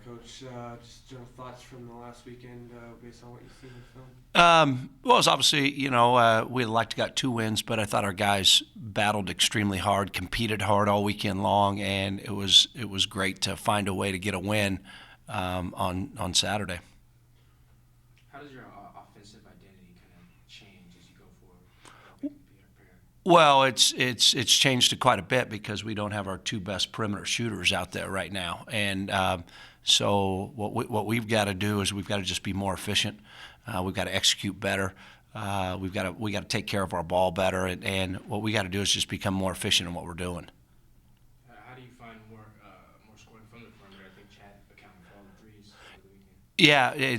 Coach. Just general thoughts from the last weekend based on what you've seen in film. Well, it's obviously, we'd like to got 2 wins, but I thought our guys battled extremely hard, competed hard all weekend long, and it was great to find a way to get a win on Saturday. How does your offensive identity kind of change as you go forward? Well, it's changed quite a bit because we don't have our 2 best perimeter shooters out there right now, and so what we've got to do is we've got to just be more efficient. We've got to execute better. We got to take care of our ball better, and what we got to do is just become more efficient in what we're doing. How do you find more scoring from the perimeter? I think Chad accounted for all the threes over the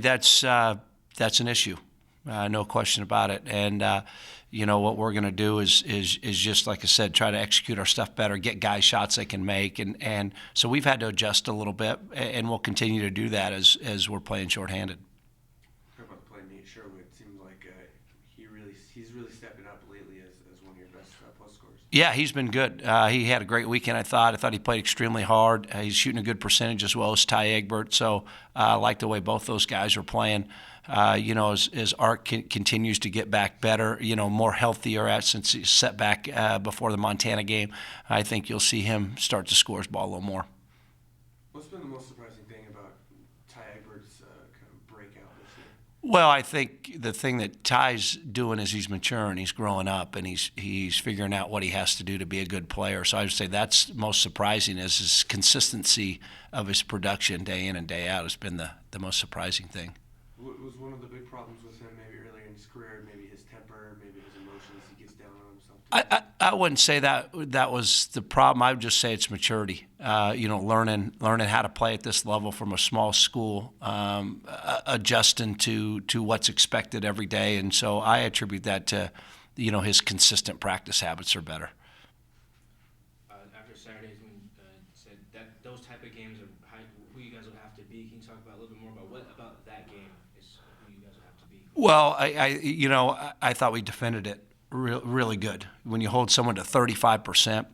weekend. Yeah, that's an issue, no question about it. And what we're going to do is just like I said, try to execute our stuff better, get guys shots they can make, and so we've had to adjust a little bit, and we'll continue to do that as we're playing shorthanded. Talk about the play, Nate Sherwood. It seems like he's really stepping up lately as one of your best post scorers. Yeah, he's been good. He had a great weekend. I thought he played extremely hard. He's shooting a good percentage as well as Ty Egbert. So I like the way both those guys are playing. As Art continues to get back better, more healthier since he's set back before the Montana game, I think you'll see him start to score his ball a little more. What's been the most surprising thing about Ty Egbert's kind of breakout this year? Well, I think the thing that Ty's doing is he's maturing, he's growing up, and he's figuring out what he has to do to be a good player. So I would say that's most surprising is his consistency of his production day in and day out has been the most surprising thing. Was one of the big problems with him maybe earlier in his career, maybe his temper, maybe his emotions, he gets down on himself? I wouldn't say that was the problem. I would just say it's maturity. Learning how to play at this level from a small school, adjusting to what's expected every day, and so I attribute that to his consistent practice habits are better. After Saturday's when said that those type of games are who you guys will have to be. Can you talk about a little bit more about what about that game is who you guys will have to be? Well, I thought we defended it really good. When you hold someone to 35%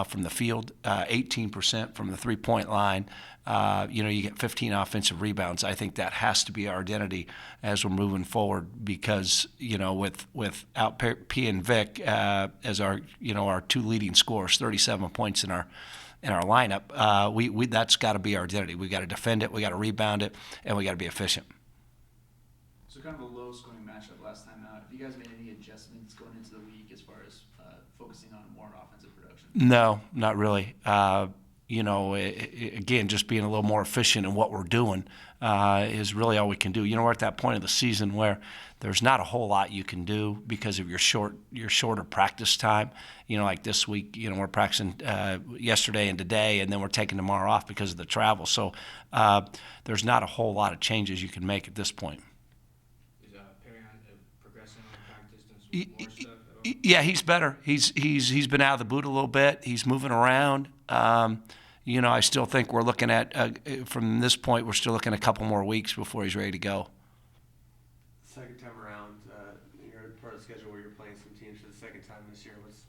from the field, 18% from the three-point line, you get 15 offensive rebounds. I think that has to be our identity as we're moving forward because, without P and Vic as our 2 leading scorers, 37 points in our lineup, we that's got to be our identity. We got to defend it, we got to rebound it, and we got to be efficient. So kind of a low-scoring matchup last time out. Have you guys made any adjustments going into the week as far as focusing on more offensive production? No, not really. Again, just being a little more efficient in what we're doing is really all we can do. We're at that point of the season where there's not a whole lot you can do because of your shorter practice time. Like this week, we're practicing yesterday and today, and then we're taking tomorrow off because of the travel. So there's not a whole lot of changes you can make at this point. Progressing on practice, doing some more stuff at all? Yeah, he's better. He's been out of the boot a little bit. He's moving around. I still think we're looking at from this point we're still looking at a couple more weeks before he's ready to go. Second time around, you're part of the schedule where you're playing some teams for the second time this year. What's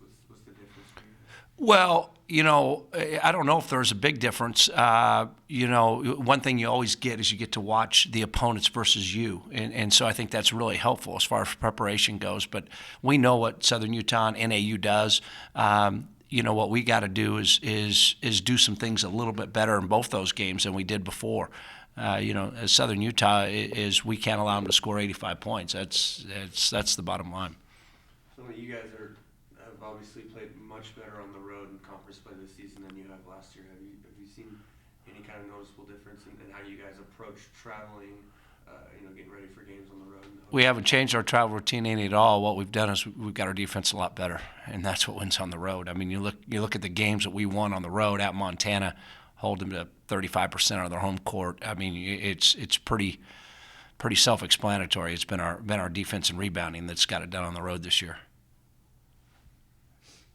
the difference for you? Well, I don't know if there's a big difference. One thing you always get is you get to watch the opponents versus you. And so I think that's really helpful as far as preparation goes. But we know what Southern Utah and NAU does. What we got to do is do some things a little bit better in both those games than we did before. As Southern Utah is we can't allow them to score 85 points. That's the bottom line. So you guys have obviously played much better on the road in conference play this season than you have last year. Have you seen any kind of noticeable difference in how you guys approach traveling, getting ready for games on the road? We haven't changed our travel routine any at all. What we've done is we've got our defense a lot better, and that's what wins on the road. I mean, you look at the games that we won on the road at Montana, hold them to 35% of their home court. I mean, it's pretty self-explanatory. It's been our defense and rebounding that's got it done on the road this year.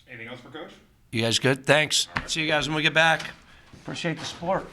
Anything else for Coach? You guys good? Thanks. See you guys when we get back. Appreciate the support.